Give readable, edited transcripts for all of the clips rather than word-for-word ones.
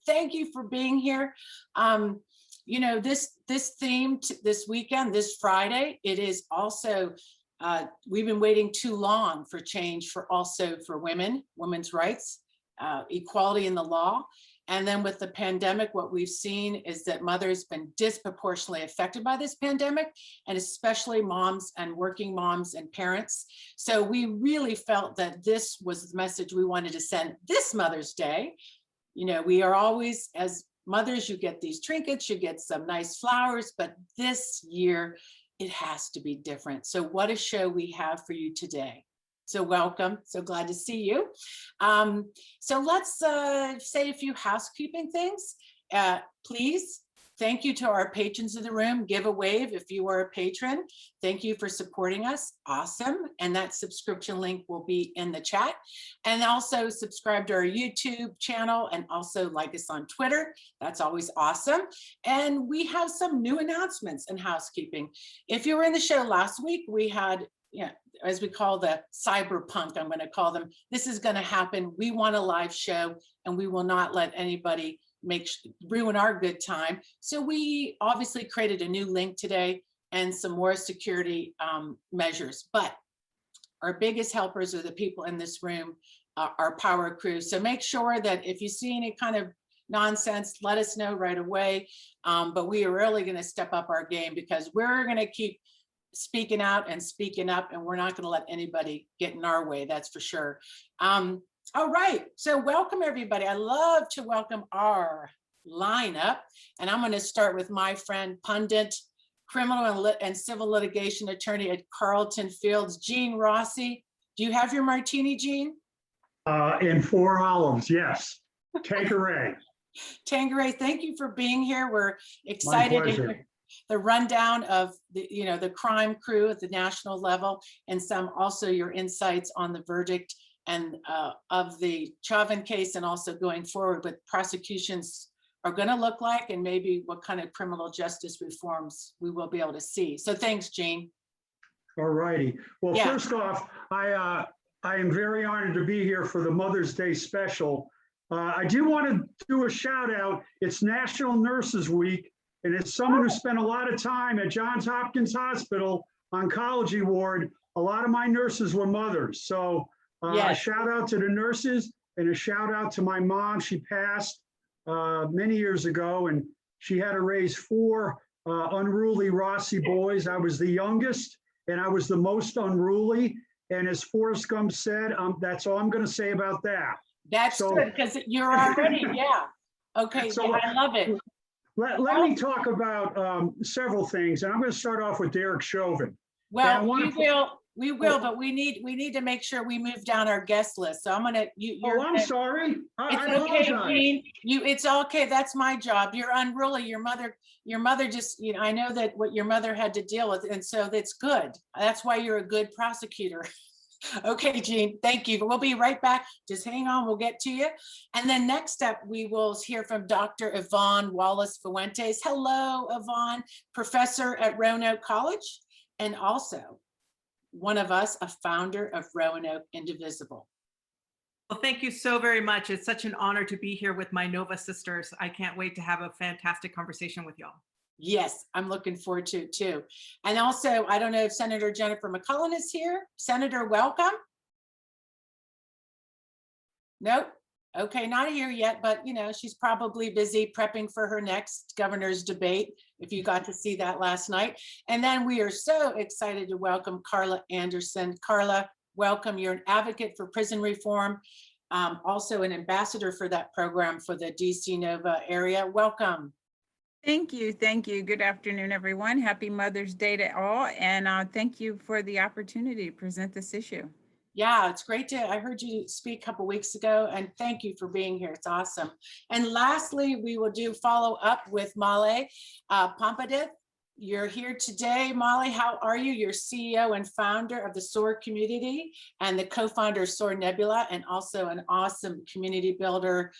Thank you for being here. You know, this theme this weekend, this Friday, it is also, we've been waiting too long for change for women's rights, equality in the law. And then with the pandemic, what we've seen is that mothers been disproportionately affected by this pandemic, and especially moms and working moms and parents. So we really felt that this was the message we wanted to send this Mother's Day. You know, we are always, as mothers, you get these trinkets, you get some nice flowers, but this year it has to be different. So what a show we have for you today. So welcome, so glad to see you. So let's say a few housekeeping things. Please, thank you to our patrons in the room. Give a wave if you are a patron. Thank you for supporting us, awesome. And that subscription link will be in the chat. And also subscribe to our YouTube channel and also like us on Twitter. That's always awesome. And we have some new announcements in housekeeping. If you were in the show last week, we had, as we call the cyberpunk, I'm going to call them. This is going to happen. We want a live show and we will not let anybody ruin our good time. So we obviously created a new link today and some more security measures, but our biggest helpers are the people in this room, our power crew. So make sure that if you see any kind of nonsense, let us know right away. But we are really going to step up our game because we're going to keep speaking out and speaking up, and we're not going to let anybody get in our way, that's for sure. All right, so welcome everybody. I love to welcome our lineup, and I'm going to start with my friend, pundit, criminal and civil litigation attorney at Carleton Fields, Gene Rossi. Do you have your martini, Gene? In 4 olives, yes. Tanqueray. Tanqueray, thank you for being here. We're excited to hear the rundown of the crime crew at the national level, and some also your insights on the verdict and of the Chauvin case, and also going forward what prosecutions are going to look like, and maybe what kind of criminal justice reforms we will be able to see. So thanks, Gene. All righty. Well, first off, I am very honored to be here for the Mother's Day special. I do want to do a shout out. It's National Nurses Week, and it's someone who spent a lot of time at Johns Hopkins Hospital oncology ward. A lot of my nurses were mothers. So a shout out to the nurses and a shout out to my mom. She passed many years ago, and she had to raise 4 unruly Rossi boys. I was the youngest, and I was the most unruly. And as Forrest Gump said, that's all I'm going to say about that. That's good, because you're already, Okay, so I love it. Let me talk about several things, and I'm going to start off with Derek Chauvin. Well, we will, but we need to make sure we move down our guest list. So I'm going to. I'm sorry. It's okay, Gene. It's okay. That's my job. You're unruly. Your mother just. I know that what your mother had to deal with, and so that's good. That's why you're a good prosecutor. Okay, Gene, thank you. We'll be right back. Just hang on, we'll get to you. And then next up, we will hear from Dr. Ivonne Wallace Fuentes. Hello, Ivonne, professor at Roanoke College, and also one of us, a founder of Roanoke Indivisible. Well, thank you so very much. It's such an honor to be here with my Nova sisters. I can't wait to have a fantastic conversation with y'all. Yes, I'm looking forward to it too. And also, I don't know if Senator Jennifer McCullen is here. Senator, welcome. Nope. Okay, not here yet, but she's probably busy prepping for her next governor's debate, if you got to see that last night. And then we are so excited to welcome Carla Anderson. Carla, welcome. You're an advocate for prison reform, also an ambassador for that program for the DC Nova area. Welcome. Thank you. Thank you. Good afternoon, everyone. Happy Mother's Day to all. And thank you for the opportunity to present this issue. Yeah, it's great I heard you speak a couple weeks ago, and thank you for being here. It's awesome. And lastly, we will follow up with Molly Pompadith. You're here today, Molly. How are you? You're CEO and founder of the SOAR community and the co-founder of SOAR Nebula, and also an awesome community builder,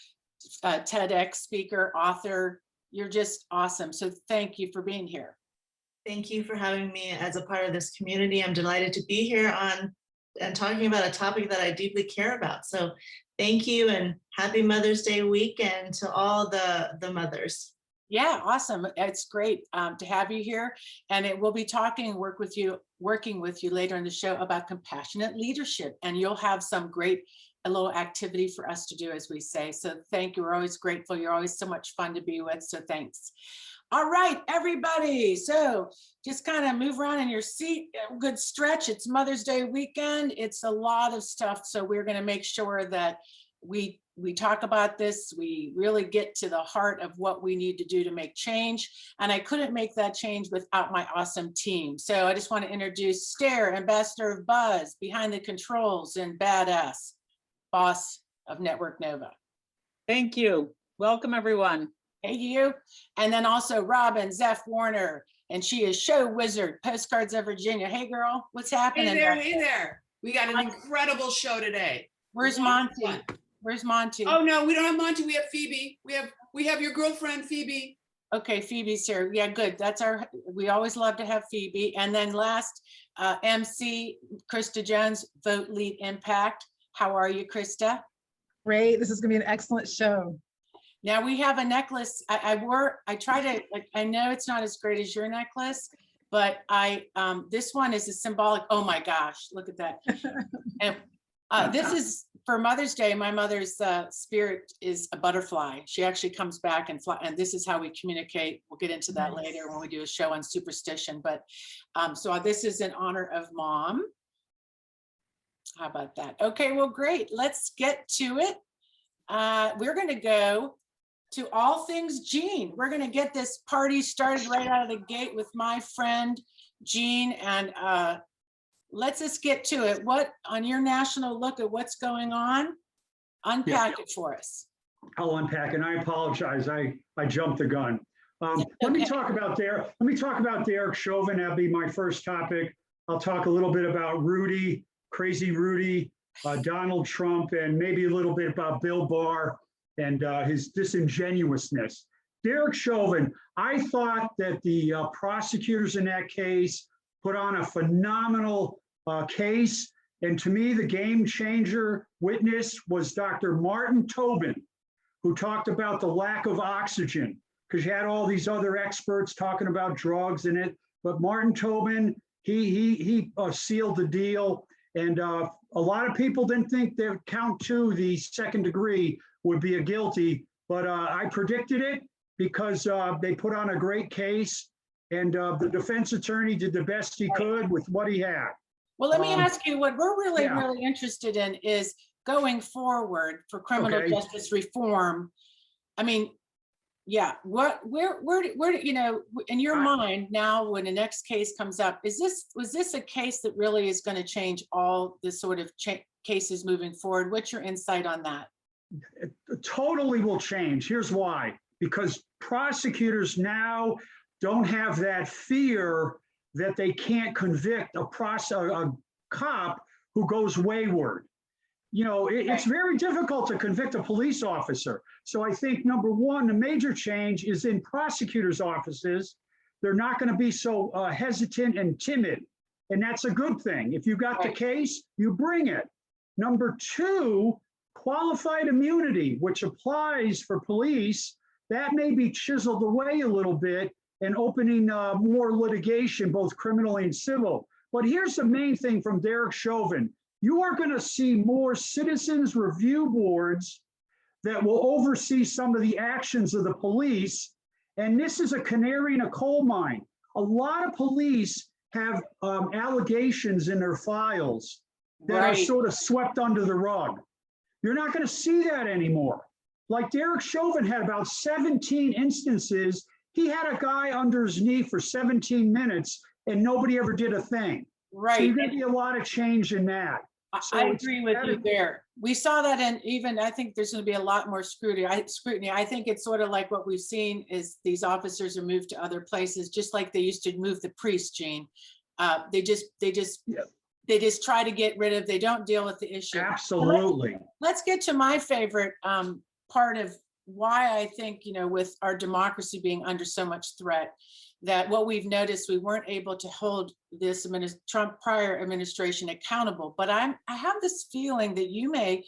TEDx speaker, author. You're just awesome. So thank you for being here. Thank you for having me as a part of this community. I'm delighted to be here and talking about a topic that I deeply care about. So Thank you and happy Mother's Day weekend to all the mothers. Yeah, awesome. It's great to have you here. And we'll be working with you later in the show about compassionate leadership. And you'll have some a little activity for us to do, as we say. So thank you. We're always grateful. You're always so much fun to be with. So thanks. All right, everybody. So just kind of move around in your seat. Good stretch. It's Mother's Day weekend. It's a lot of stuff. So we're going to make sure that we talk about this. We really get to the heart of what we need to do to make change. And I couldn't make that change without my awesome team. So I just want to introduce Stair, Ambassador of Buzz, behind the controls, and Badass, boss of Network Nova. Thank you. Welcome, everyone. Hey, you. And then also Robin Zeph Warner, and she is Show Wizard, Postcards of Virginia. Hey, girl, what's happening? Hey there. We got an incredible show today. Where's Monty? Where's Monty? Oh no, we don't have Monty. We have Phoebe. We have your girlfriend, Phoebe. Okay, Phoebe's here. Yeah, good. We always love to have Phoebe. And then last, MC, Krista Jones, Vote Lead Impact. How are you, Krista? Great. This is going to be an excellent show. Now we have a necklace. I know it's not as great as your necklace, but this one is a symbolic. Oh my gosh, look at that. And this is for Mother's Day. My mother's spirit is a butterfly. She actually comes back and fly, and this is how we communicate. We'll get into that later when we do a show on superstition. But so this is in honor of Mom. How about that? Okay, well, great. Let's get to it. We're going to go to all things Gene. We're going to get this party started right out of the gate with my friend Gene, and let's just get to it. What, on your national look at what's going on, unpack it for us. I'll unpack, and I apologize. I jumped the gun. Let me talk about Derek Chauvin. That'll be my first topic. I'll talk a little bit about Rudy, Crazy Rudy, Donald Trump, and maybe a little bit about Bill Barr and his disingenuousness. Derek Chauvin, I thought that the prosecutors in that case put on a phenomenal case. And to me, the game changer witness was Dr. Martin Tobin, who talked about the lack of oxygen, because you had all these other experts talking about drugs in it. But Martin Tobin, he sealed the deal. And a lot of people didn't think that count two, the second degree, would be a guilty. But I predicted it because they put on a great case. And the defense attorney did the best he could with what he had. Well, let me ask you, what we're really interested in is going forward for criminal justice reform. I mean, yeah, where, you know, in your mind now, when the next case comes up, was this a case that really is going to change all the sort of cases moving forward? What's your insight on that? It totally will change. Here's why. Because prosecutors now don't have that fear that they can't convict a cop who goes wayward. You know, it's very difficult to convict a police officer. So I think, number one, the major change is in prosecutors' offices. They're not going to be so hesitant and timid. And that's a good thing. If you got the case, you bring it. Number two, qualified immunity, which applies for police, that may be chiseled away a little bit and opening more litigation, both criminal and civil. But here's the main thing from Derek Chauvin. You are going to see more citizens review boards that will oversee some of the actions of the police. And this is a canary in a coal mine. A lot of police have allegations in their files that are sort of swept under the rug. You're not going to see that anymore. Like Derek Chauvin had about 17 instances. He had a guy under his knee for 17 minutes and nobody ever did a thing. Right. So you're going to be a lot of change in that. So I agree with you there. We saw that, and even I think there's going to be a lot more scrutiny. I think it's sort of like what we've seen is these officers are moved to other places, just like they used to move the priest, Gene. They just try to get rid of. They don't deal with the issue. Absolutely. Let's get to my favorite part of why I think, you know, with our democracy being under so much threat, that what we've noticed, we weren't able to hold this Trump prior administration accountable. But I have this feeling that you may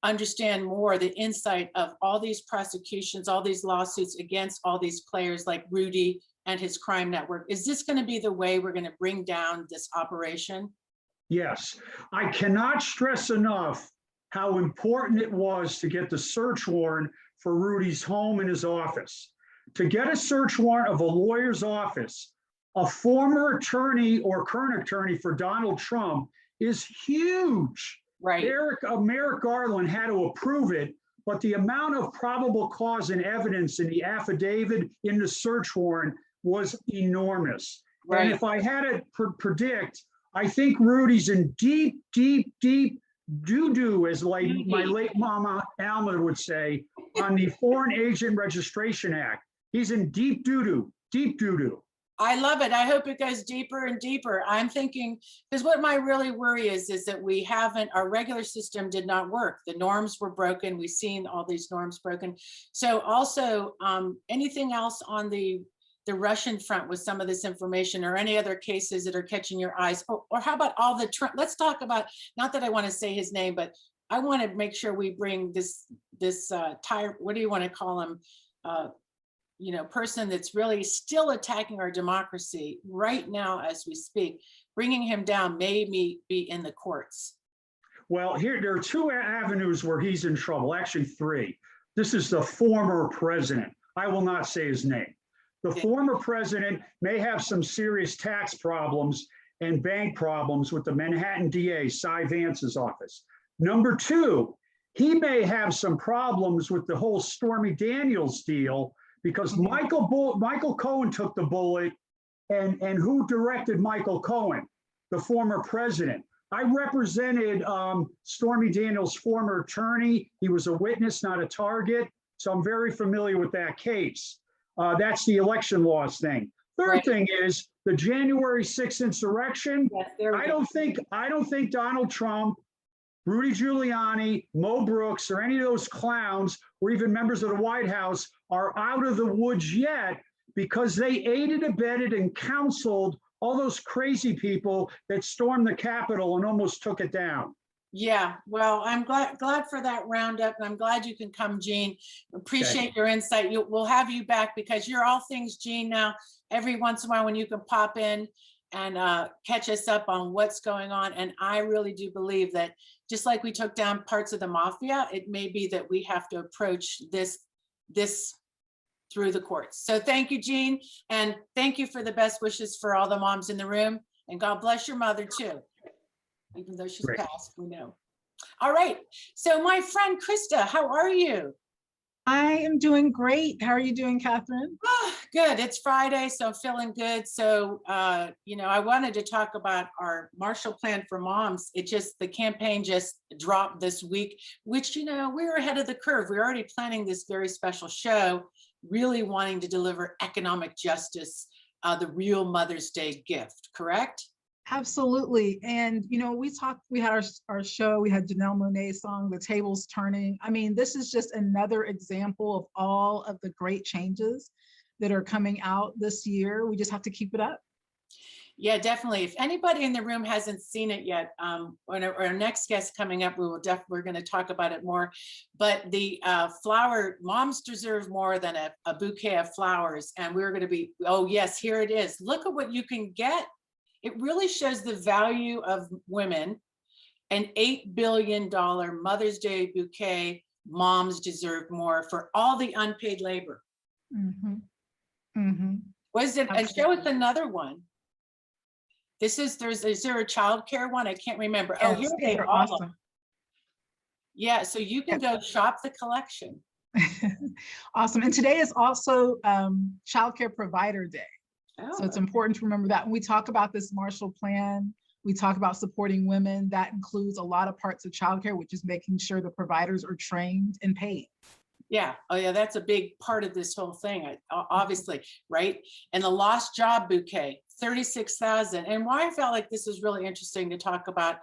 understand more the insight of all these prosecutions, all these lawsuits against all these players like Rudy and his crime network. Is this going to be the way we're going to bring down this operation? Yes, I cannot stress enough how important it was to get the search warrant for Rudy's home and his office. To get a search warrant of a lawyer's office, a former attorney or current attorney for Donald Trump, is huge. Right. Merrick Garland had to approve it, but the amount of probable cause and evidence in the affidavit in the search warrant was enormous. Right. And if I had to predict, I think Rudy's in deep, deep, deep doo-doo, as like my late mama Alma would say, on the Foreign Agent Registration Act. He's in deep doo-doo, deep doo-doo. I love it. I hope it goes deeper and deeper. I'm thinking, because what my really worry is that we haven't, our regular system did not work. The norms were broken. We've seen all these norms broken. So also anything else on the Russian front with some of this information, or any other cases that are catching your eyes? Or how about all the, let's talk about, not that I want to say his name, but I want to make sure we bring this what do you want to call him? Person that's really still attacking our democracy right now as we speak. Bringing him down may be in the courts. Well, there are two avenues where he's in trouble, actually three. This is the former president. I will not say his name. The former president may have some serious tax problems and bank problems with the Manhattan DA, Cy Vance's office. Number two, he may have some problems with the whole Stormy Daniels deal, because Michael Cohen took the bullet, and who directed Michael Cohen? The former president. I represented Stormy Daniels' former attorney. He was a witness, not a target. So I'm very familiar with that case. That's the election laws thing. Third thing is the January 6th insurrection. Yes, I don't think Donald Trump, Rudy Giuliani, Mo Brooks, or any of those clowns, or even members of the White House, are out of the woods yet, because they aided, abetted, and counseled all those crazy people that stormed the Capitol and almost took it down. Yeah, well, I'm glad for that roundup, and I'm glad you can come, Gene. Appreciate your insight. We'll have you back, because you're all things Gene now. Every once in a while when you can pop in and catch us up on what's going on. And I really do believe that just like we took down parts of the mafia, it may be that we have to approach this through the courts. So thank you, Gene. And thank you for the best wishes for all the moms in the room. And God bless your mother too. Even though she's passed, we know. All right. So my friend Krista, how are you? I am doing great. How are you doing, Catherine? Oh, good. It's Friday, so feeling good. So, I wanted to talk about our Marshall Plan for Moms. The campaign just dropped this week, which, we were ahead of the curve. We're already planning this very special show, really wanting to deliver economic justice, the real Mother's Day gift, correct? Absolutely. And, we had our show, we had Janelle Monáe's song, The Table's Turning. I mean, this is just another example of all of the great changes that are coming out this year. We just have to keep it up. Yeah, definitely. If anybody in the room hasn't seen it yet, when our next guest coming up, we're going to talk about it more. But the moms deserve more than a bouquet of flowers. And we're going to be, oh yes, here it is. Look at what you can get. It really shows the value of women. An $8 billion Mother's Day bouquet. Moms deserve more for all the unpaid labor. Mm-hmm. Mm-hmm. Was it? And show us another one. Is there a childcare one? I can't remember. Yes, oh, here they are. Awesome. Yeah, so you can go shop the collection. Awesome. And today is also Childcare Provider Day. Oh, so it's important to remember that when we talk about this Marshall Plan, we talk about supporting women. That includes a lot of parts of childcare, which is making sure the providers are trained and paid. Yeah. Oh, yeah. That's a big part of this whole thing, obviously, right? And the lost job bouquet, 36,000. And why I felt like this is really interesting to talk about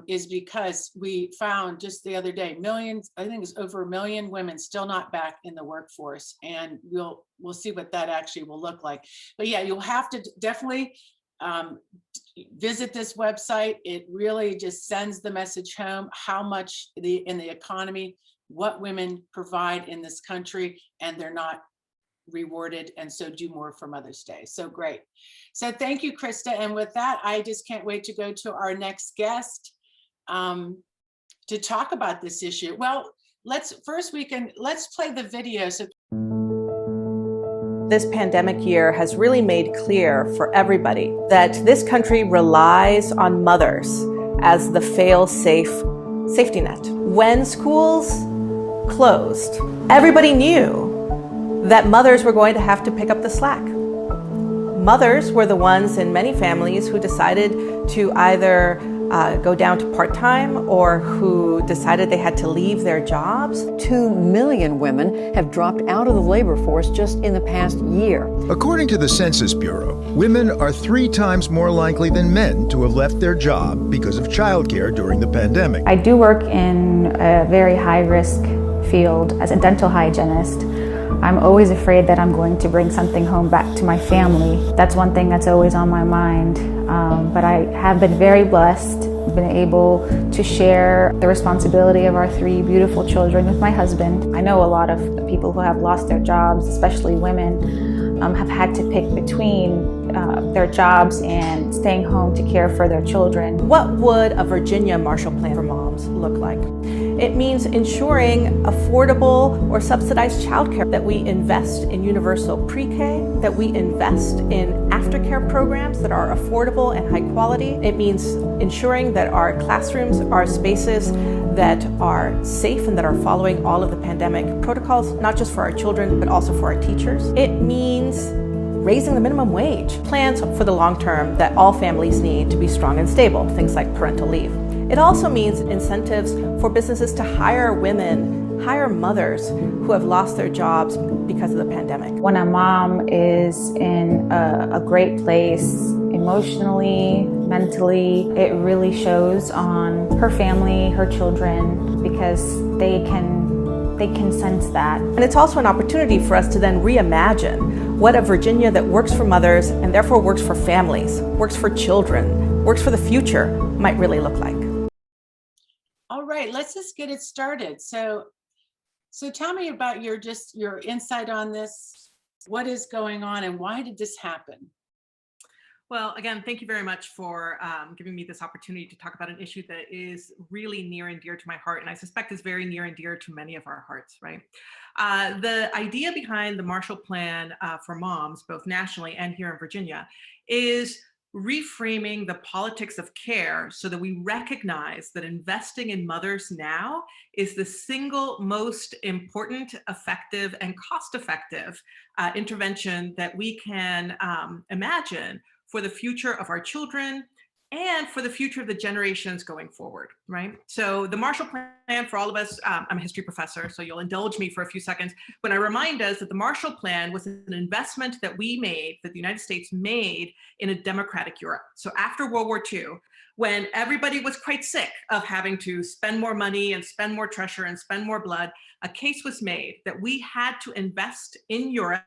is because we found just the other day, millions, I think it's over 1 million women still not back in the workforce. And we'll see what that actually will look like. But yeah, you'll have to definitely Visit this website. It really just sends the message home how much in the economy, what women provide in this country, and they're not rewarded, and so do more for Mother's Day. So great. So thank you, Krista. And with that, I just can't wait to go to our next guest to talk about this issue. Well, let's play the video. So this pandemic year has really made clear for everybody that this country relies on mothers as the fail-safe safety net. When schools closed, everybody knew that mothers were going to have to pick up the slack. Mothers were the ones in many families who decided to either go down to part-time or who decided they had to leave their jobs. 2 million women have dropped out of the labor force just in the past year. According to the Census Bureau, women are 3 times more likely than men to have left their job because of childcare during the pandemic. I do work in a very high-risk field as a dental hygienist. I'm always afraid that I'm going to bring something home back to my family. That's one thing that's always on my mind. But I have been very blessed, been able to share the responsibility of our 3 beautiful children with my husband. I know a lot of people who have lost their jobs, especially women, have had to pick between their jobs and staying home to care for their children. What would a Virginia Marshall Plan for moms look like? It means ensuring affordable or subsidized childcare, that we invest in universal pre-K, that we invest in aftercare programs that are affordable and high quality. It means ensuring that our classrooms are spaces that are safe and that are following all of the pandemic protocols, not just for our children, but also for our teachers. It means raising the minimum wage. Plans for the long term that all families need to be strong and stable, things like parental leave. It also means incentives for businesses to hire women, hire mothers who have lost their jobs because of the pandemic. When a mom is in a great place emotionally, mentally, it really shows on her family, her children, because they can sense that. And it's also an opportunity for us to then reimagine what a Virginia that works for mothers and therefore works for families, works for children, works for the future might really look like. all right, let's just get it started. So tell me about your insight on this. What is going on and why did this happen? Well, again, thank you very much for giving me this opportunity to talk about an issue that is really near and dear to my heart, and I suspect is very near and dear to many of our hearts, right? The idea behind the Marshall Plan for moms, both nationally and here in Virginia, is reframing the politics of care so that we recognize that investing in mothers now is the single most important, effective, and cost-effective intervention that we can imagine for the future of our children and for the future of the generations going forward, right? So the Marshall Plan, for all of us, I'm a history professor, so you'll indulge me for a few seconds when I remind us that the Marshall Plan was an investment that we made, that the United States made in a democratic Europe. So after World War II, when everybody was quite sick of having to spend more money and spend more treasure and spend more blood, a case was made that we had to invest in Europe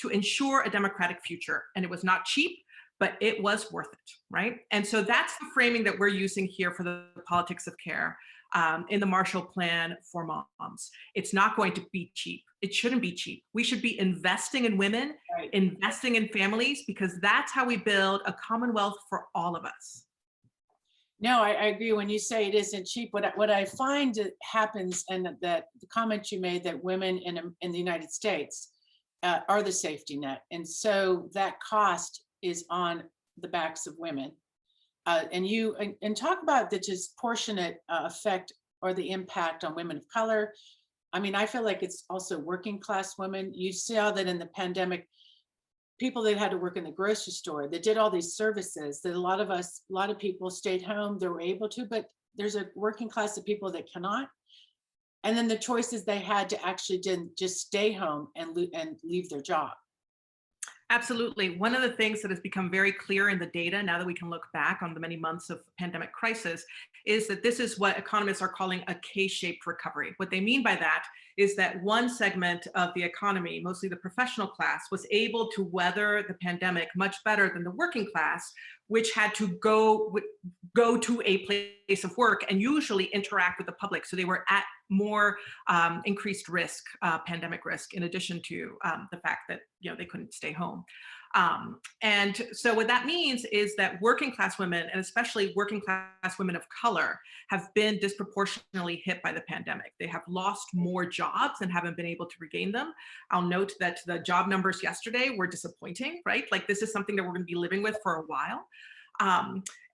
to ensure a democratic future. And it was not cheap, but it was worth it, right? And so that's the framing that we're using here for the politics of care in the Marshall Plan for moms. It's not going to be cheap. It shouldn't be cheap. We should be investing in women, right, investing in families, because that's how we build a commonwealth for all of us. No, I agree when you say it isn't cheap. What I find that happens, and that the comment you made, that women in the United States are the safety net. And so that cost is on the backs of women. And talk about the disproportionate effect or the impact on women of color. I mean, I feel like it's also working class women. You saw that in the pandemic, people that had to work in the grocery store, that did all these services, that a lot of people stayed home, they were able to, but there's a working class of people that cannot. And then the choices they had to actually just stay home and leave their job. Absolutely. One of the things that has become very clear in the data, now that we can look back on the many months of pandemic crisis, is that this is what economists are calling a K-shaped recovery. What they mean by that is that one segment of the economy, mostly the professional class, was able to weather the pandemic much better than the working class, which had to go to a place of work and usually interact with the public. So they were at more increased risk, pandemic risk, in addition to the fact that they couldn't stay home. And so what that means is that working class women, and especially working class women of color, have been disproportionately hit by the pandemic. They have lost more jobs and haven't been able to regain them. I'll note that the job numbers yesterday were disappointing, right? Like, this is something that we're going to be living with for a while.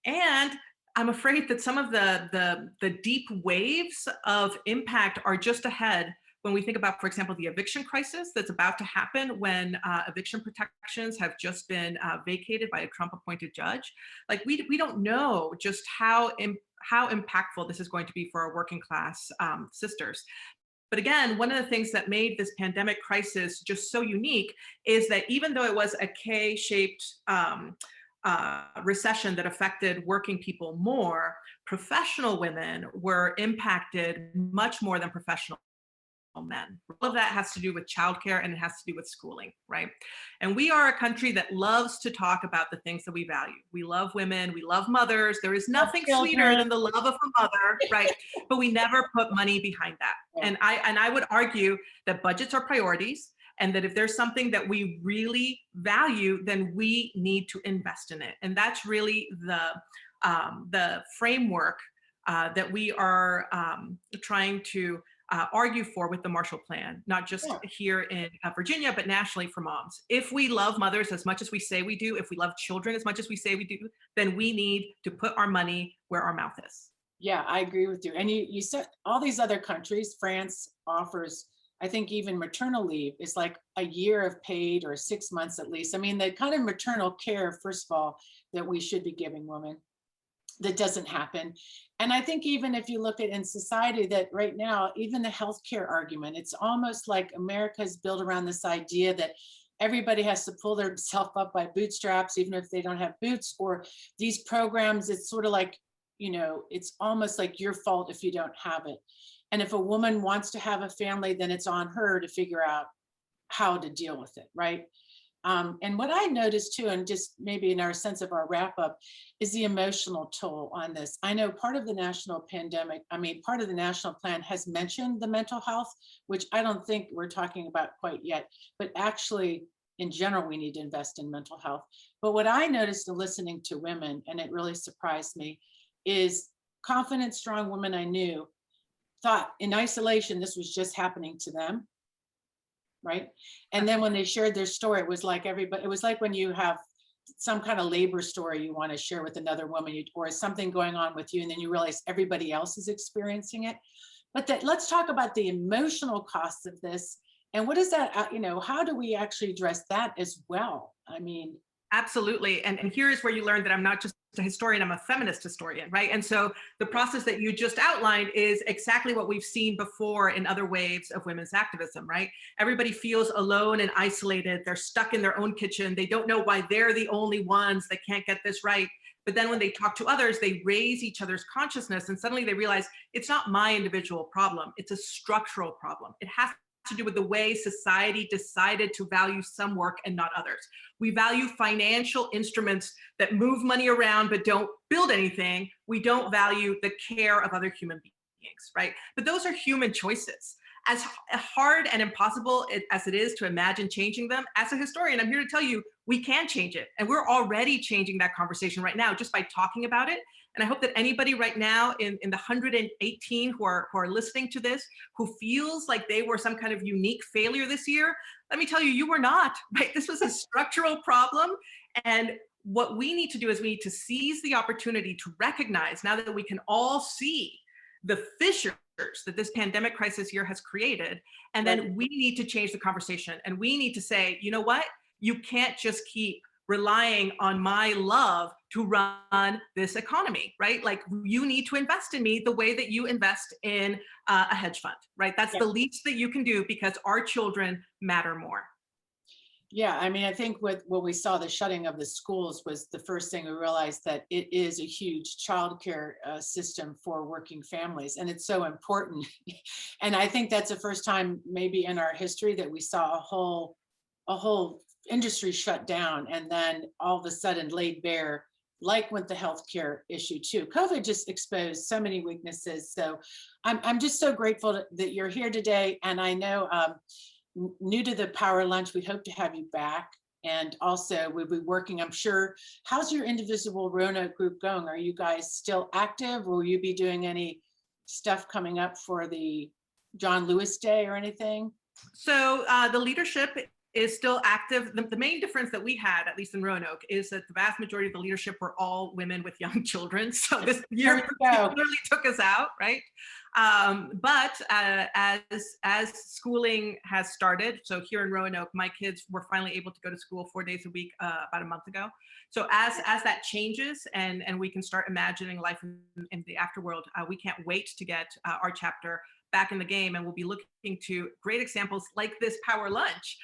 And I'm afraid that some of the deep waves of impact are just ahead when we think about, for example, the eviction crisis that's about to happen when eviction protections have just been vacated by a Trump-appointed judge. Like, we don't know just how impactful this is going to be for our working class sisters. But again, one of the things that made this pandemic crisis just so unique is that even though it was a K-shaped recession that affected working people more, professional women were impacted much more than professional men. All of that has to do with childcare, and it has to do with schooling, right? And we are a country that loves to talk about the things that we value. We love women, we love mothers. There is nothing sweeter than the love of a mother, right? But we never put money behind that. And I would argue that budgets are priorities, and that if there's something that we really value, then we need to invest in it. And that's really the framework that we are trying to argue for with the Marshall Plan, not just here in Virginia, but nationally for moms. If we love mothers as much as we say we do, if we love children as much as we say we do, then we need to put our money where our mouth is. Yeah, I agree with you. And you said all these other countries, France offers, I think even maternal leave is like a year of paid, or 6 months at least. I mean, the kind of maternal care, first of all, that we should be giving women, that doesn't happen. And I think even if you look at in society, that right now, even the healthcare argument, it's almost like America is built around this idea that everybody has to pull themselves up by bootstraps, even if they don't have boots, or these programs, it's sort of like, it's almost like your fault if you don't have it. And if a woman wants to have a family, then it's on her to figure out how to deal with it, right? And what I noticed too, and just maybe in our sense of our wrap up, is the emotional toll on this. I know part of the national plan has mentioned the mental health, which I don't think we're talking about quite yet, but actually in general, we need to invest in mental health. But what I noticed in listening to women, and it really surprised me, is confident, strong women I knew thought in isolation, this was just happening to them. Right. And then when they shared their story, it was like everybody, it was like when you have some kind of labor story you want to share with another woman, or something going on with you, and then you realize everybody else is experiencing it. But let's talk about the emotional costs of this. And what is that, how do we actually address that as well? I mean, absolutely. And here's where you learn that I'm not just a historian, I'm a feminist historian, right? And so the process that you just outlined is exactly what we've seen before in other waves of women's activism, right? Everybody feels alone and isolated. They're stuck in their own kitchen. They don't know why they're the only ones that can't get this right. But then when they talk to others, they raise each other's consciousness, and suddenly they realize it's not my individual problem. It's a structural problem. It has to do with the way society decided to value some work and not others. We value financial instruments that move money around but don't build anything. We don't value the care of other human beings, right? But those are human choices. As hard and impossible as it is to imagine changing them, as a historian, I'm here to tell you, we can change it. And we're already changing that conversation right now just by talking about it. And I hope that anybody right now in the 118 who are listening to this, who feels like they were some kind of unique failure this year, let me tell you, you were not, right? This was a structural problem. And what we need to do is we need to seize the opportunity to recognize, now that we can all see the fissures that this pandemic crisis year has created, and then we need to change the conversation. And we need to say, you know what? You can't just keep relying on my love to run this economy, right? Like, you need to invest in me the way that you invest in a hedge fund, right? That's the least that you can do, because our children matter more. Yeah, I mean, I think what we saw, the shutting of the schools was the first thing we realized, that it is a huge childcare system for working families, and it's so important. And I think that's the first time maybe in our history that we saw a whole industry shut down and then all of a sudden laid bare, like with the healthcare issue too. COVID just exposed so many weaknesses. So I'm just so grateful that you're here today. And I know new to the Power Lunch, we hope to have you back. And also we'll be working, I'm sure. How's your Indivisible Roanoke group going? Are you guys still active? Will you be doing any stuff coming up for the John Lewis Day or anything? So the leadership is still active. The main difference that we had, at least in Roanoke, is that the vast majority of the leadership were all women with young children. So this year particularly took us out, right? But as schooling has started, so here in Roanoke, my kids were finally able to go to school 4 days a week about a month ago. So as that changes and we can start imagining life in the afterworld, we can't wait to get our chapter back in the game, and we'll be looking to great examples like this Power Lunch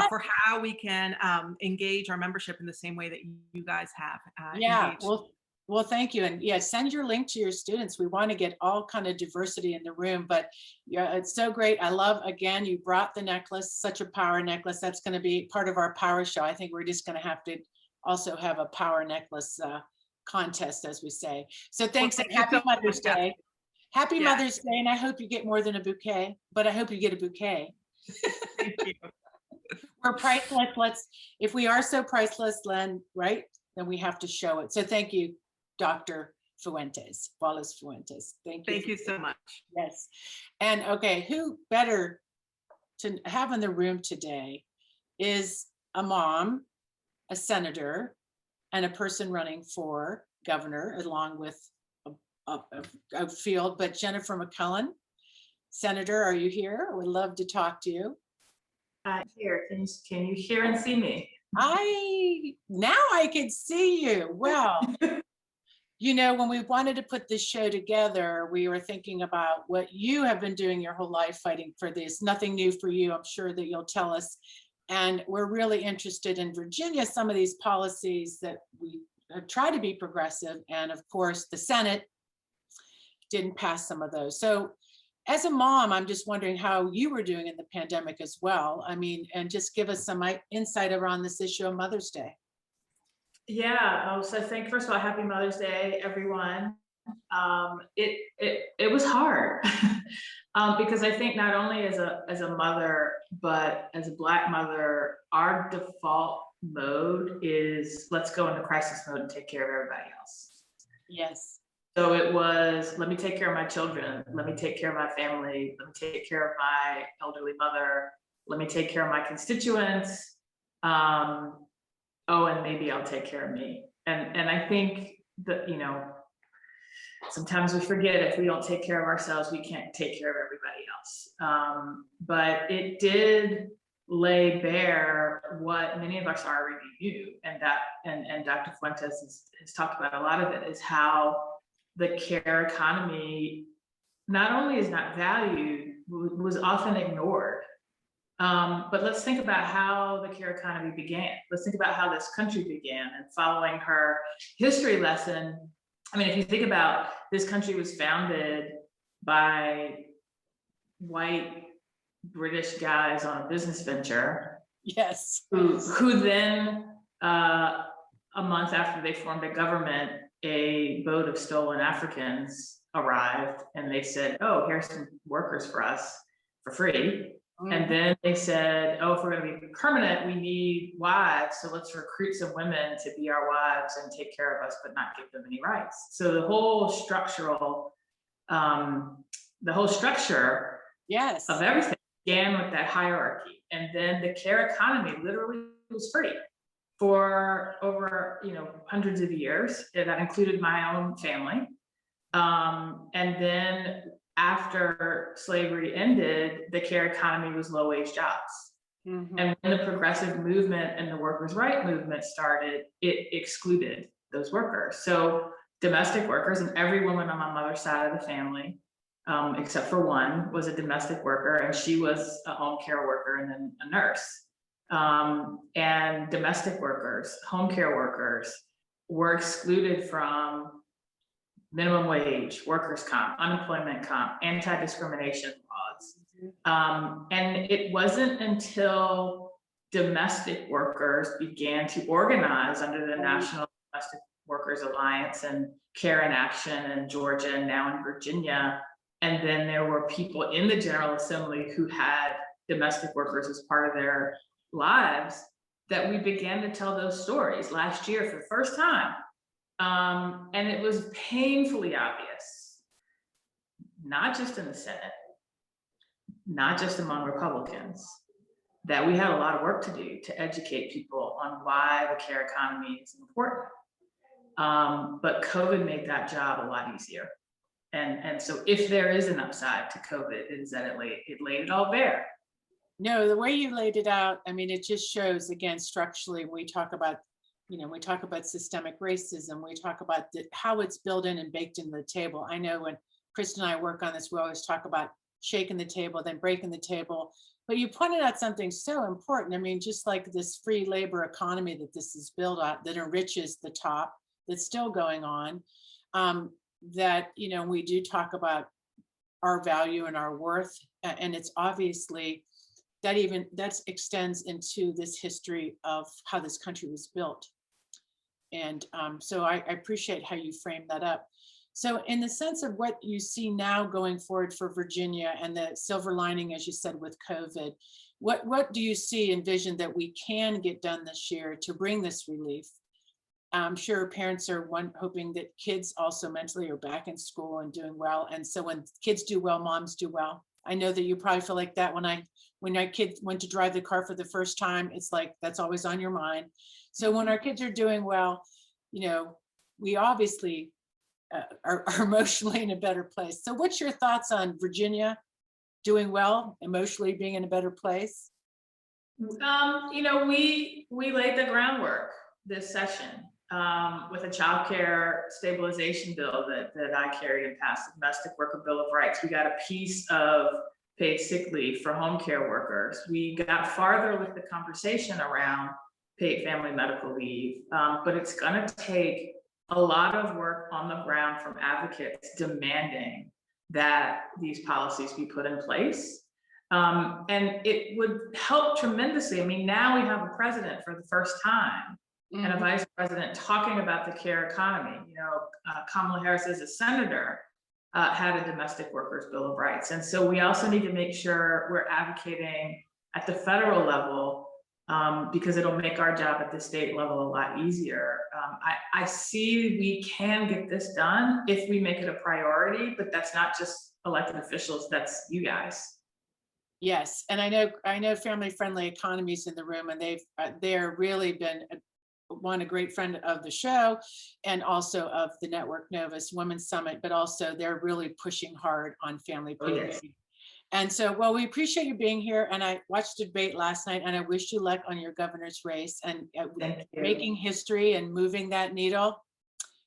for how we can engage our membership in the same way that you guys have. Engaged. Well, thank you. And yeah, send your link to your students. We want to get all kind of diversity in the room, but yeah, it's so great. I love, again, you brought the necklace, such a power necklace. That's going to be part of our power show. I think we're just going to have to also have a power necklace contest, as we say. So thanks, and happy Mother's Day. Happy Mother's Day, and I hope you get more than a bouquet, but I hope you get a bouquet. Thank you. We're priceless. If we are so priceless, Len, right, then we have to show it. So thank you, Dr. Wallace Fuentes. Thank you. Thank you so much. Yes. And okay, who better to have in the room today is a mom, a senator, and a person running for governor, along with a field, but Jennifer McCullen. Senator, are you here? I would love to talk to you. Here, can you hear and see me? Now I can see you. Well, you know, when we wanted to put this show together, we were thinking about what you have been doing your whole life fighting for this. Nothing new for you. I'm sure that you'll tell us. And we're really interested in Virginia, some of these policies that we try to be progressive. And of course, the Senate didn't pass some of those. So as a mom, I'm just wondering how you were doing in the pandemic as well. I mean, and just give us some insight around this issue of Mother's Day. Yeah, so I think, first of all, happy Mother's Day, everyone. It was hard because I think not only as a mother, but as a Black mother, our default mode is let's go into crisis mode and take care of everybody else. Yes. So it was, let me take care of my children. Let me take care of my family. Let me take care of my elderly mother. Let me take care of my constituents. And maybe I'll take care of me. And I think that, you know, sometimes we forget if we don't take care of ourselves, we can't take care of everybody else. But it did lay bare what many of us already knew, and Dr. Fuentes has talked about a lot of it, is how the care economy not only is not valued, was often ignored. But let's think about how the care economy began. Let's think about how this country began, and following her history lesson. I mean, if you think about, this country was founded by white British guys on a business venture. Yes. Who then, a month after they formed a government, a boat of stolen Africans arrived, and they said, oh, here's some workers for us for free. And then they said, oh, if we're going to be permanent, we need wives. So let's recruit some women to be our wives and take care of us, but not give them any rights. So the whole structure of everything began with that hierarchy. And then the care economy literally was free for over, hundreds of years. That included my own family. And then after slavery ended, the care economy was low-wage jobs. And when the progressive movement and the workers' rights movement started, it excluded those workers. So domestic workers, and every woman on my mother's side of the family, except for one, was a domestic worker, and she was a home care worker and then a nurse. And domestic workers, home care workers were excluded from minimum wage, workers' comp, unemployment comp, anti-discrimination laws. And it wasn't until domestic workers began to organize under the National Domestic Workers Alliance and Care in Action in Georgia and now in Virginia. And then there were people in the General Assembly who had domestic workers as part of their lives that we began to tell those stories last year for the first time. And it was painfully obvious, not just in the Senate, not just among Republicans, that we had a lot of work to do to educate people on why the care economy is important. But COVID made that job a lot easier. And so if there is an upside to COVID, it is that it laid it all bare. No, the way you laid it out, I mean, it just shows, again, structurally, we talk about systemic racism, we talk about how it's built in and baked into the table. I know when Kristen and I work on this, we always talk about shaking the table, then breaking the table. But you pointed out something so important. I mean, just like this free labor economy that this is built on, that enriches the top, that's still going on, that, we do talk about our value and our worth. And it's obviously that extends into this history of how this country was built. And so I appreciate how you framed that up. So in the sense of what you see now going forward for Virginia and the silver lining, as you said, with COVID, what do you see, envision that we can get done this year to bring this relief? I'm sure parents are hoping that kids also mentally are back in school and doing well. And so when kids do well, moms do well. I know that you probably feel like that when our kids went to drive the car for the first time, it's like, that's always on your mind. So when our kids are doing well, we obviously are emotionally in a better place. So what's your thoughts on Virginia doing well, emotionally being in a better place? We laid the groundwork this session with a childcare stabilization bill that I carried and passed, the Domestic Worker Bill of Rights. We got a piece of paid sick leave for home care workers. We got farther with the conversation around paid family medical leave, but it's going to take a lot of work on the ground from advocates demanding that these policies be put in place. And it would help tremendously. I mean, now we have a president for the first time and a vice president talking about the care economy. Kamala Harris, as a senator, had a domestic workers bill of rights. And so we also need to make sure we're advocating at the federal level, because it'll make our job at the state level a lot easier. I see we can get this done if we make it a priority, but that's not just elected officials, that's you guys. Yes, and I know Family Friendly Economies in the room, and they're really been a great friend of the show and also of the Network Novus Women's Summit, but also they're really pushing hard on family paid leave. And so, well, we appreciate you being here. And I watched the debate last night, and I wish you luck on your governor's race and making history and moving that needle.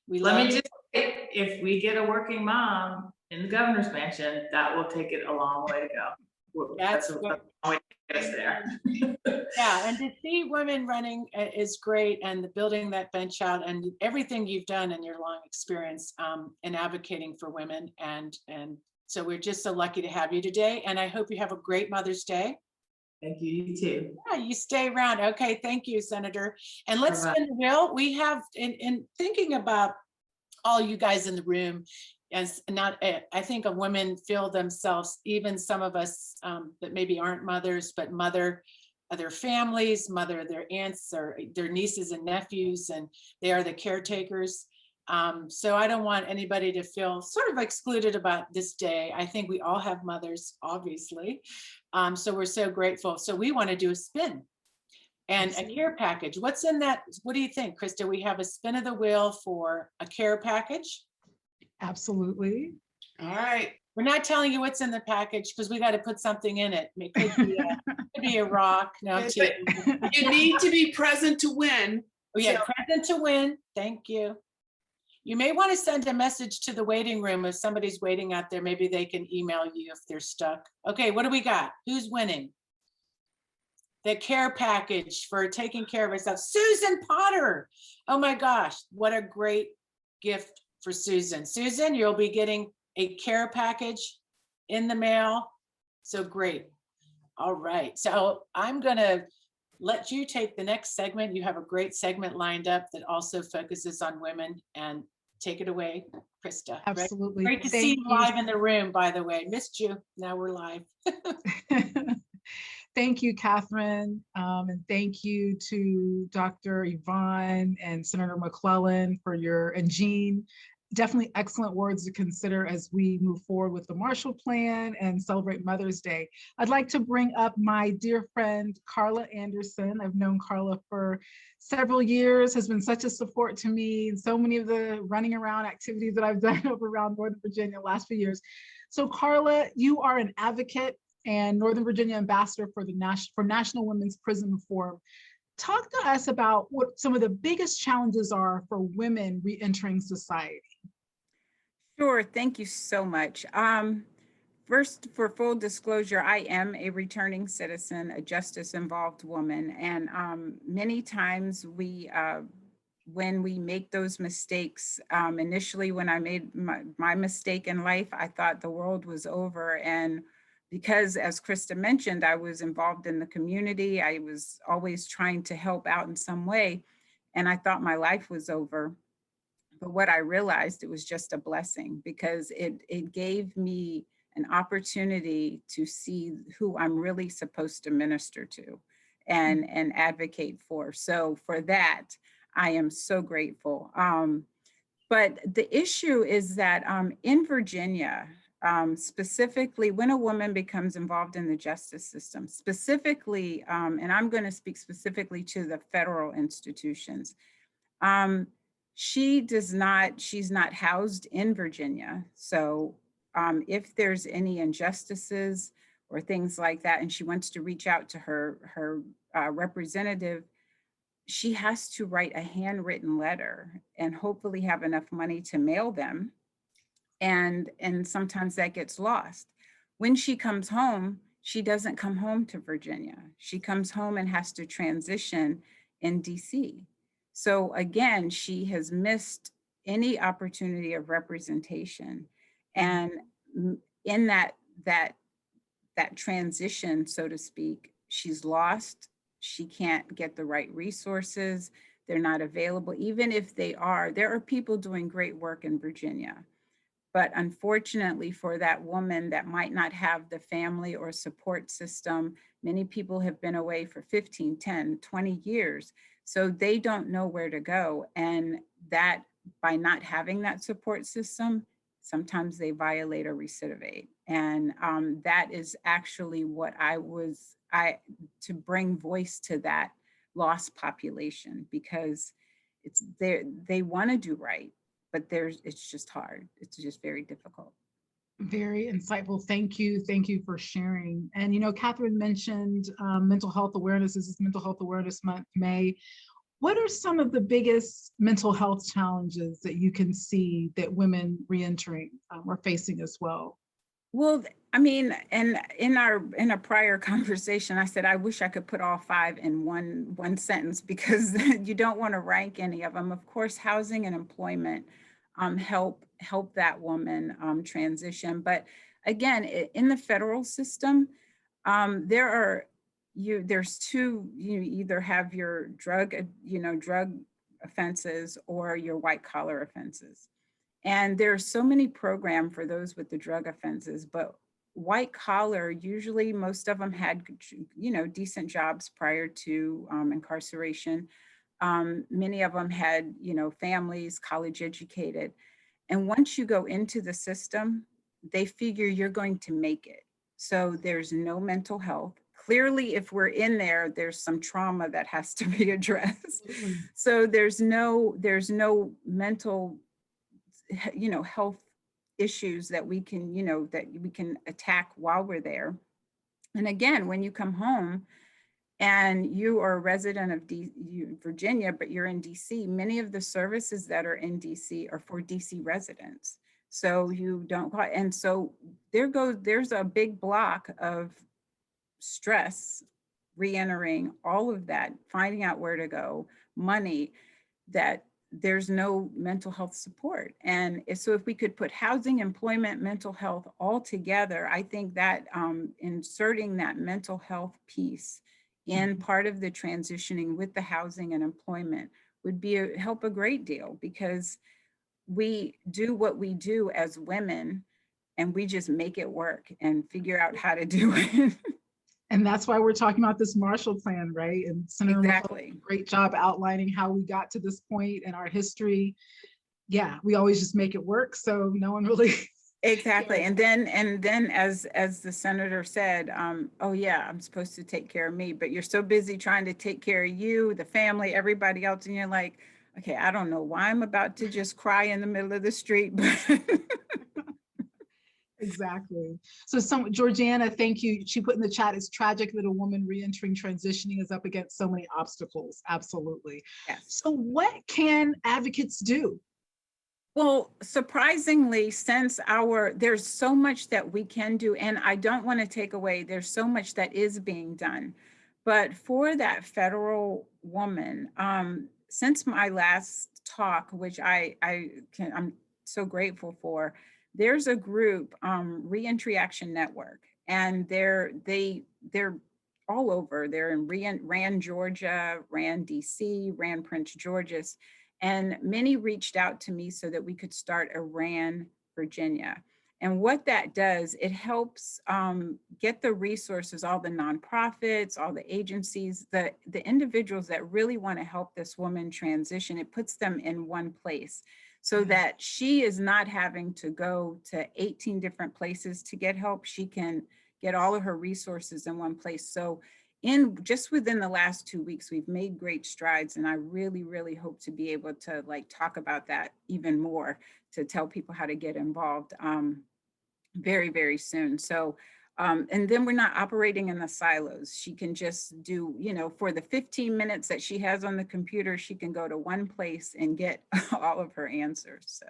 Let me just say, if we get a working mom in the governor's mansion, that will take it a long way to go. That's a long way to get us there. Yeah, and to see women running is great, and the building that bench out and everything you've done in your long experience in advocating for women. And so we're just so lucky to have you today, and I hope you have a great Mother's Day. Thank you, you too. Yeah, you stay around. Okay, thank you, Senator. And let's spin the wheel. We have, in thinking about all you guys in the room, as I think of women feel themselves, even some of us that maybe aren't mothers, but mother their families, mother their aunts or their nieces and nephews, and they are the caretakers. So I don't want anybody to feel sort of excluded about this day. I think we all have mothers, obviously. So we're so grateful. So we want to do a spin and a care package. What's in that? What do you think, Krista? We have a spin of the wheel for a care package. Absolutely. All right. We're not telling you what's in the package because we got to put something in it. It could be a rock. No, I'm kidding. You need to be present to win. Oh, yeah, present to win. Thank you. You may want to send a message to the waiting room if somebody's waiting out there. Maybe they can email you if they're stuck. Okay, what do we got? Who's winning? the care package for taking care of herself. Susan Potter. Oh my gosh, what a great gift for Susan. Susan, you'll be getting a care package in the mail. So great. All right, so I'm gonna let you take the next segment. You have a great segment lined up that also focuses on women, and take it away, Krista. Absolutely. Great to see Thank you you. live in the room, by the way. Missed you. Now we're live. Thank you, Catherine. And thank you to Dr. Yvonne and Senator McClellan and Gene. Definitely excellent words to consider as we move forward with the Marshall Plan and celebrate Mother's Day. I'd like to bring up my dear friend, Carla Anderson. I've known Carla for several years, has been such a support to me in so many of the running around activities that I've done over around Northern Virginia the last few years. So Carla, you are an advocate and Northern Virginia ambassador for the National Women's Prison Reform. Talk to us about what some of the biggest challenges are for women re-entering society. Sure, thank you so much. First, for full disclosure, I am a returning citizen, a justice-involved woman, and many times when we make those mistakes, initially when I made my mistake in life, I thought the world was over. And because, as Krista mentioned, I was involved in the community, I was always trying to help out in some way, and I thought my life was over. But what I realized, it was just a blessing, because it gave me an opportunity to see who I'm really supposed to minister to and advocate for. So for that, I am so grateful. But the issue is that in Virginia, specifically when a woman becomes involved in the justice system, specifically, and I'm going to speak specifically to the federal institutions, she's not housed in Virginia. So if there's any injustices or things like that, and she wants to reach out to her representative, she has to write a handwritten letter and hopefully have enough money to mail them. And sometimes that gets lost. When she comes home, she doesn't come home to Virginia. She comes home and has to transition in DC. So again, she has missed any opportunity of representation. And in that transition, so to speak, she's lost. She can't get the right resources. They're not available. Even if they are, there are people doing great work in Virginia. But unfortunately for that woman that might not have the family or support system, many people have been away for 15, 10, 20 years. So they don't know where to go. And that, by not having that support system, sometimes they violate or recidivate. And that is actually what to bring voice to that lost population, because they want to do right, but it's just hard. It's just very difficult. Very insightful. Thank you. Thank you for sharing. And, Catherine mentioned mental health awareness. This is Mental Health Awareness Month, May. What are some of the biggest mental health challenges that you can see that women reentering are facing as well? Well, I mean, and in a prior conversation, I said, I wish I could put all 5 in one sentence, because you don't want to rank any of them. Of course, housing and employment help that woman transition. But again, in the federal system, there's two. You either have your drug offenses or your white collar offenses. And there's so many programs for those with the drug offenses, but white collar, usually most of them had, decent jobs prior to incarceration. Many of them had, families, college educated. And once you go into the system, they figure you're going to make it. So there's no mental health. Clearly, if we're in there, there's some trauma that has to be addressed. So there's no mental health issues that we can attack while we're there. And again, when you come home and you are a resident of Virginia, but you're in DC, many of the services that are in DC are for DC residents. So you don't, and so there's a big block of stress re-entering, all of that, finding out where to go, money, that there's no mental health support. And so if we could put housing, employment, mental health all together, I think that inserting that mental health piece in part of the transitioning with the housing and employment would be help a great deal, because we do what we do as women and we just make it work and figure out how to do it. And that's why we're talking about this Marshall Plan, right? And Senator Exactly. McCullough, great job outlining how we got to this point in our history. Yeah, we always just make it work. So no one really. Exactly. And then as the senator said, oh yeah, I'm supposed to take care of me, but you're so busy trying to take care of you, the family, everybody else. And you're like, okay, I don't know why I'm about to just cry in the middle of the street. Exactly. So Georgiana, thank you. She put in the chat, it's tragic that a woman re-entering transitioning is up against so many obstacles. Absolutely. Yes. So what can advocates do? Well, surprisingly, since there's so much that we can do, and I don't want to take away, there's so much that is being done. But for that federal woman, since my last talk, which I'm so grateful for, there's a group, Reentry Action Network, and they're all over. They're in Rand, Georgia, Rand, DC, Rand, Prince George's, and many reached out to me so that we could start a Rand, Virginia. And what that does, it helps get the resources, all the nonprofits, all the agencies, the individuals that really want to help this woman transition. It puts them in one place so that she is not having to go to 18 different places to get help. She can get all of her resources in one place. So within the last 2 weeks, we've made great strides. And I really, really hope to be able to talk about that even more, to tell people how to get involved very, very soon. So, and then we're not operating in the silos. She can just do, for the 15 minutes that she has on the computer, she can go to one place and get all of her answers. So.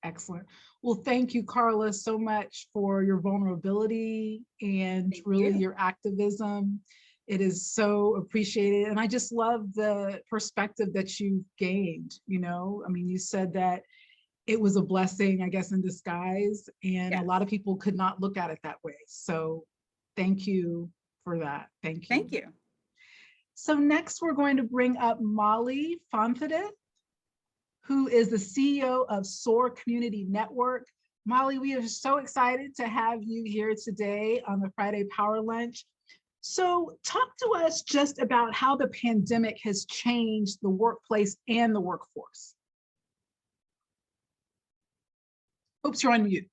Excellent. Well, thank you, Carla, so much for your vulnerability and your activism. It is so appreciated. And I just love the perspective that you've gained. I mean, you said that it was a blessing, I guess, in disguise, and a lot of people could not look at it that way. So thank you for that. Thank you. Thank you. So next we're going to bring up Molly Fuentes, who is the CEO of SOAR Community Network. Molly, we are so excited to have you here today on the Friday Power Lunch. So talk to us just about how the pandemic has changed the workplace and the workforce. Oops, you're on mute.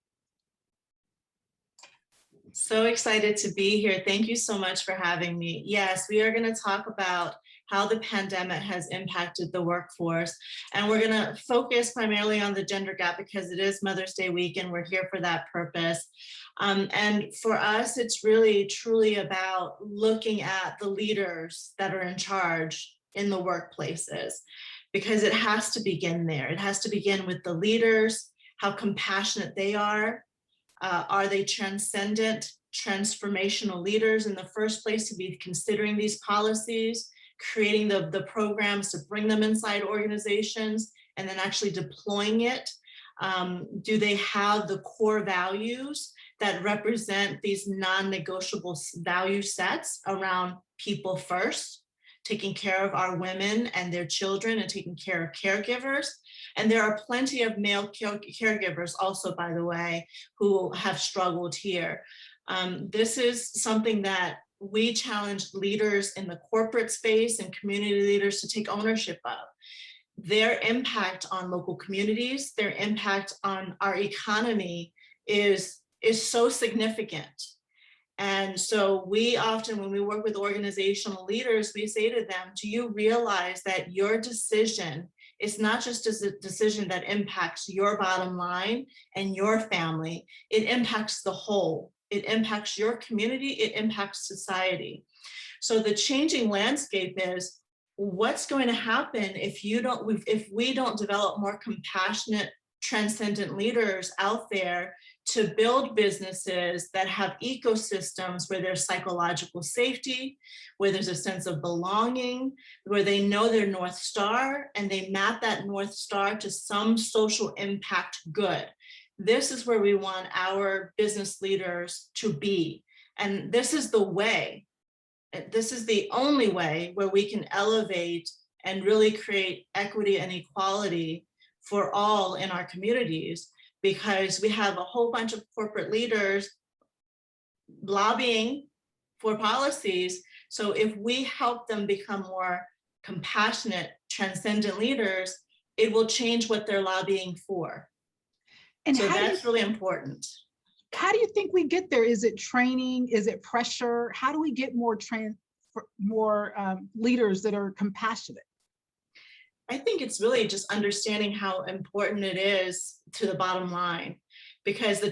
So excited to be here. Thank you so much for having me. Yes, we are going to talk about how the pandemic has impacted the workforce. And we're going to focus primarily on the gender gap because it is Mother's Day week and we're here for that purpose. And for us, it's really truly about looking at the leaders that are in charge in the workplaces, because it has to begin there. It has to begin with the leaders, how compassionate they are. Are they transcendent, transformational leaders in the first place to be considering these policies, creating the programs to bring them inside organizations, and then actually deploying it? Do they have the core values that represent these non-negotiable value sets around people first, taking care of our women and their children, and taking care of caregivers? And there are plenty of male caregivers also, by the way, who have struggled here. This is something that we challenge leaders in the corporate space and community leaders to take ownership of. Their impact on local communities, their impact on our economy is so significant. And so we often, when we work with organizational leaders, we say to them, do you realize that your decision is not just a decision that impacts your bottom line and your family, it impacts the whole. It impacts your community, it impacts society. So the changing landscape is, what's going to happen if we don't develop more compassionate, transcendent leaders out there to build businesses that have ecosystems where there's psychological safety, where there's a sense of belonging, where they know their North Star and they map that North Star to some social impact good. This is where we want our business leaders to be. And this is the way, this is the only way where we can elevate and really create equity and equality for all in our communities, because we have a whole bunch of corporate leaders lobbying for policies. So if we help them become more compassionate, transcendent leaders, it will change what they're lobbying for. And so that's really important. How do you think we get there? Is it training? Is it pressure? How do we get more leaders that are compassionate? I think it's really just understanding how important it is to the bottom line, because the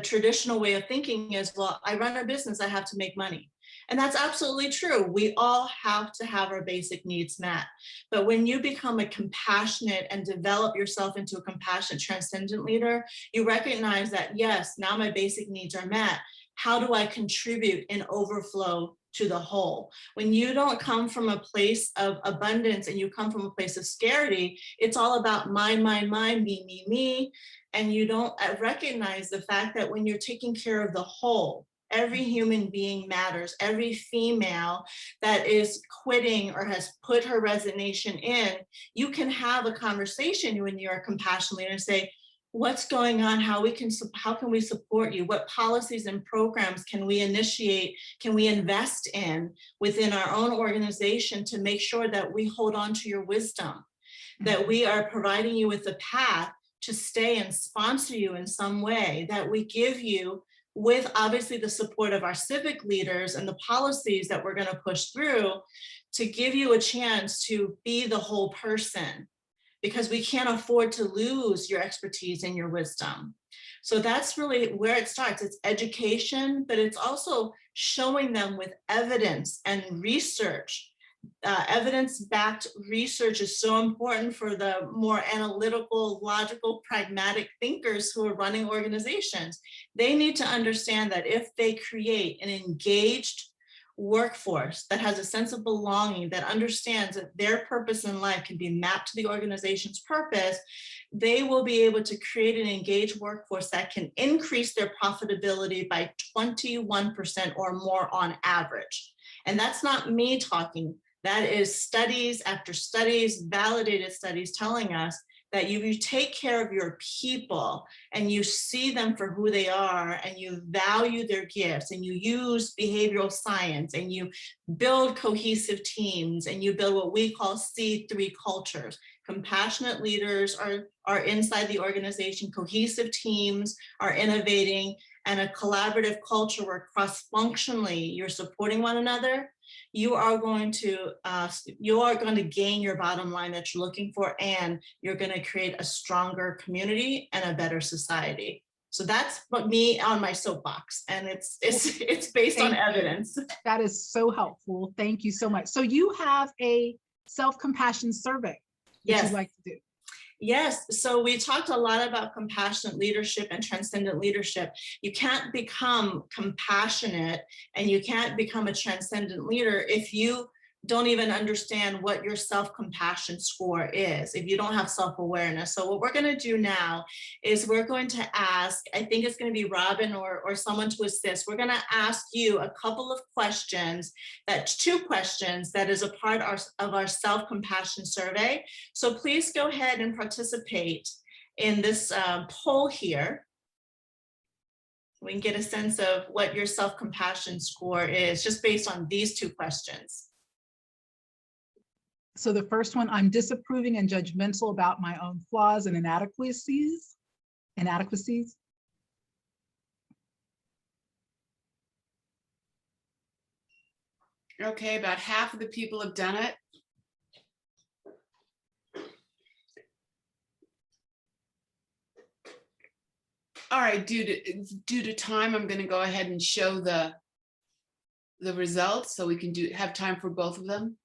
traditional way of thinking is, well, I run a business, I have to make money. And that's absolutely true. We all have to have our basic needs met. But when you become a compassionate and develop yourself into a compassionate, transcendent leader, you recognize that, yes, now my basic needs are met. How do I contribute in overflow to the whole? When you don't come from a place of abundance and you come from a place of scarcity, it's all about mine, me. And you don't recognize the fact that when you're taking care of the whole, every human being matters. Every female that is quitting or has put her resignation in, you can have a conversation when you're a compassionate leader and say, what's going on? How can we support you? What policies and programs can we initiate? Can we invest in within our own organization to make sure that we hold on to your wisdom, that we are providing you with a path to stay and sponsor you in some way, that we give you, with obviously the support of our civic leaders and the policies that we're going to push through, to give you a chance to be the whole person, because we can't afford to lose your expertise and your wisdom. So that's really where it starts. It's education, but it's also showing them with evidence and research. Evidence-backed research is so important for the more analytical, logical, pragmatic thinkers who are running organizations. They need to understand that if they create an engaged workforce that has a sense of belonging, that understands that their purpose in life can be mapped to the organization's purpose, they will be able to create an engaged workforce that can increase their profitability by 21% or more on average. And that's not me talking. That is studies after studies, validated studies telling us that you take care of your people and you see them for who they are and you value their gifts and you use behavioral science and you build cohesive teams and you build what we call C3 cultures. Compassionate leaders are inside the organization, cohesive teams are innovating, and a collaborative culture where cross-functionally you're supporting one another. You are going to gain your bottom line that you're looking for, and you're going to create a stronger community and a better society. So that's what me on my soapbox, and it's based on evidence. That is so helpful. Thank you so much. So you have a self-compassion survey that you'd like to do. Yes, so we talked a lot about compassionate leadership and transcendent leadership. You can't become compassionate and you can't become a transcendent leader if you don't even understand what your self-compassion score is, if you don't have self-awareness. So what we're going to do now is we're going to ask, I think it's going to be Robin or someone to assist. We're going to ask you a couple of questions, two questions that is a part of our self-compassion survey. So please go ahead and participate in this poll here. We can get a sense of what your self-compassion score is just based on these two questions. So the first one, I'm disapproving and judgmental about my own flaws and inadequacies. Okay, about half of the people have done it. All right, due to time, I'm going to go ahead and show the results so we can have time for both of them.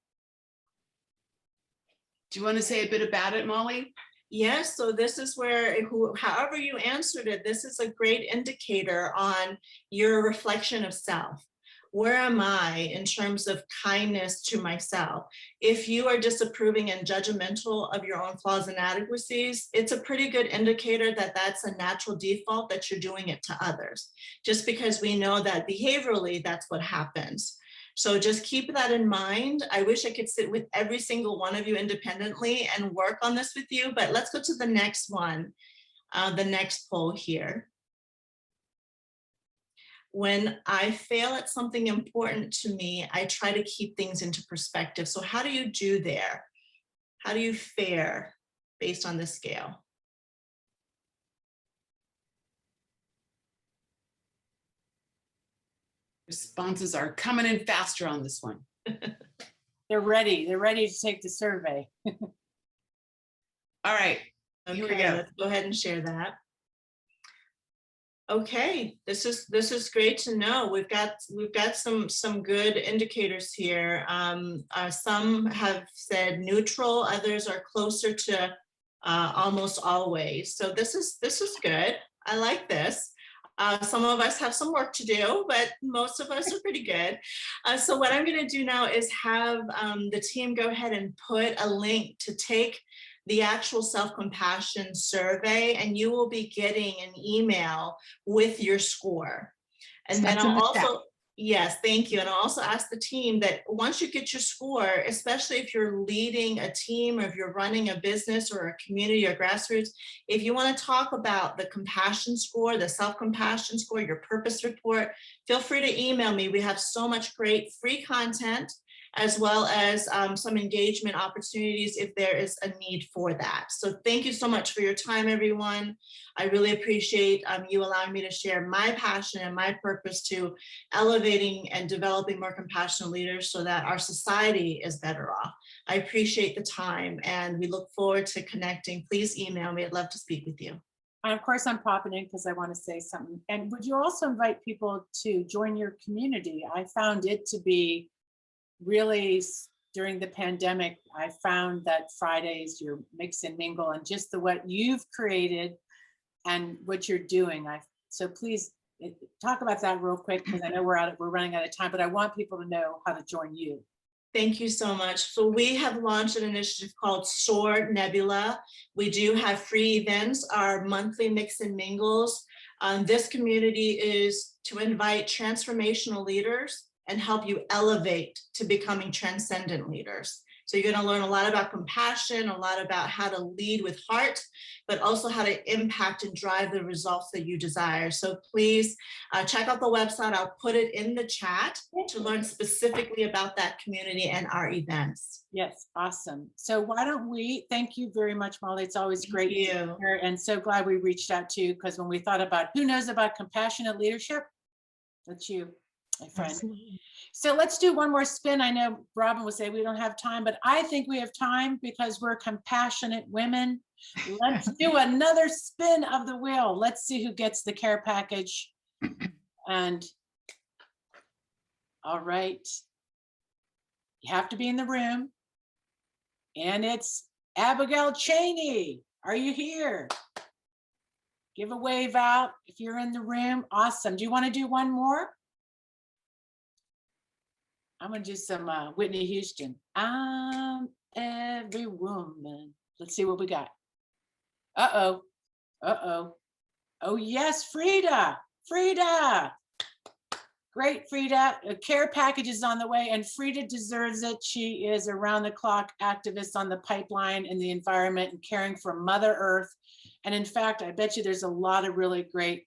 Do you want to say a bit about it, Molly? Yes, so this is where, however you answered it, this is a great indicator on your reflection of self. Where am I in terms of kindness to myself? If you are disapproving and judgmental of your own flaws and inadequacies, it's a pretty good indicator that that's a natural default that you're doing it to others, just because we know that behaviorally that's what happens. So just keep that in mind. I wish I could sit with every single one of you independently and work on this with you, but let's go to the next one, the next poll here. When I fail at something important to me, I try to keep things into perspective. So how do you do there? How do you fare based on this scale? Responses are coming in faster on this one. They're ready to take the survey. All right, here we Okay, go. let's go ahead and share that. Okay, this is great to know. We've got some good indicators here. Some have said neutral, others are closer to almost always. So this is good. I like this. Some of us have some work to do, but most of us are pretty good. So what I'm going to do now is have the team go ahead and put a link to take the actual self-compassion survey, and you will be getting an email with your score. And then I'll also, yes, thank you. And I'll also ask the team that once you get your score, especially if you're leading a team or if you're running a business or a community or grassroots, if you want to talk about the compassion score, the self-compassion score, your purpose report, feel free to email me. We have so much great free content, as well as some engagement opportunities if there is a need for that. So thank you so much for your time, everyone. I really appreciate you allowing me to share my passion and my purpose to elevating and developing more compassionate leaders so that our society is better off. I appreciate the time and we look forward to connecting. Please email me. I'd love to speak with you. And of course, I'm popping in because I want to say something. And would you also invite people to join your community? I found it to be really, during the pandemic, I found that Fridays, your mix and mingle, and just what you've created and what you're doing. So please talk about that real quick, because I know we're running out of time, but I want people to know how to join you. Thank you so much. So we have launched an initiative called SOAR Nebula. We do have free events, our monthly mix and mingles. This community is to invite transformational leaders and help you elevate to becoming transcendent leaders. So you're going to learn a lot about compassion, a lot about how to lead with heart, but also how to impact and drive the results that you desire. So please check out the website. I'll put it in the chat to learn specifically about that community and our events. Yes, awesome. So why don't we, thank you very much, Molly. It's always great to hear, and so glad we reached out to you, because when we thought about who knows about compassionate leadership, that's you, my friend. Absolutely. So let's do one more spin. I know Robin will say we don't have time, but I think we have time because we're compassionate women. Let's do another spin of the wheel. Let's see who gets the care package. And all right, you have to be in the room. And it's Abigail Cheney. Are you here? Give a wave out if you're in the room. Awesome. Do you want to do one more? I'm going to do some Whitney Houston. I'm every woman. Let's see what we got. Uh-oh. Uh-oh. Oh, yes, Frida. Frida. Great, Frida. A care package is on the way, and Frida deserves it. She is a round-the-clock activist on the pipeline and the environment and caring for Mother Earth. And in fact, I bet you there's a lot of really great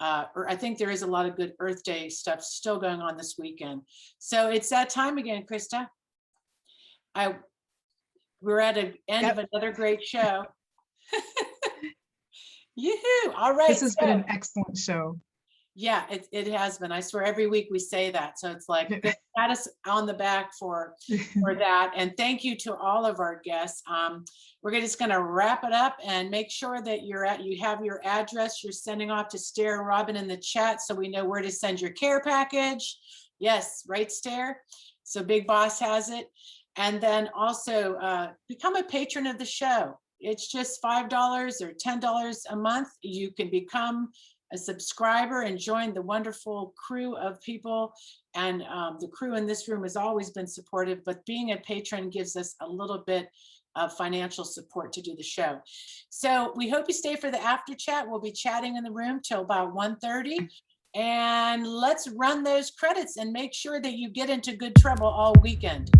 or I think there is a lot of good Earth Day stuff still going on this weekend. So it's that time again, Krista. We're at the end of another great show. Yoo-hoo. All right. This has been an excellent show. Yeah, it has been. I swear every week we say that. So it's like, pat us on the back for that. And thank you to all of our guests. We're just going to wrap it up and make sure that you have your address you're sending off to Stair and Robin in the chat, so we know where to send your care package. Yes, right, Stair? So Big Boss has it. And then also become a patron of the show. It's just $5 or $10 a month. You can become a subscriber and join the wonderful crew of people. And the crew in this room has always been supportive, but being a patron gives us a little bit of financial support to do the show. So we hope you stay for the after chat. We'll be chatting in the room till about 1:30. And let's run those credits and make sure that you get into good trouble all weekend.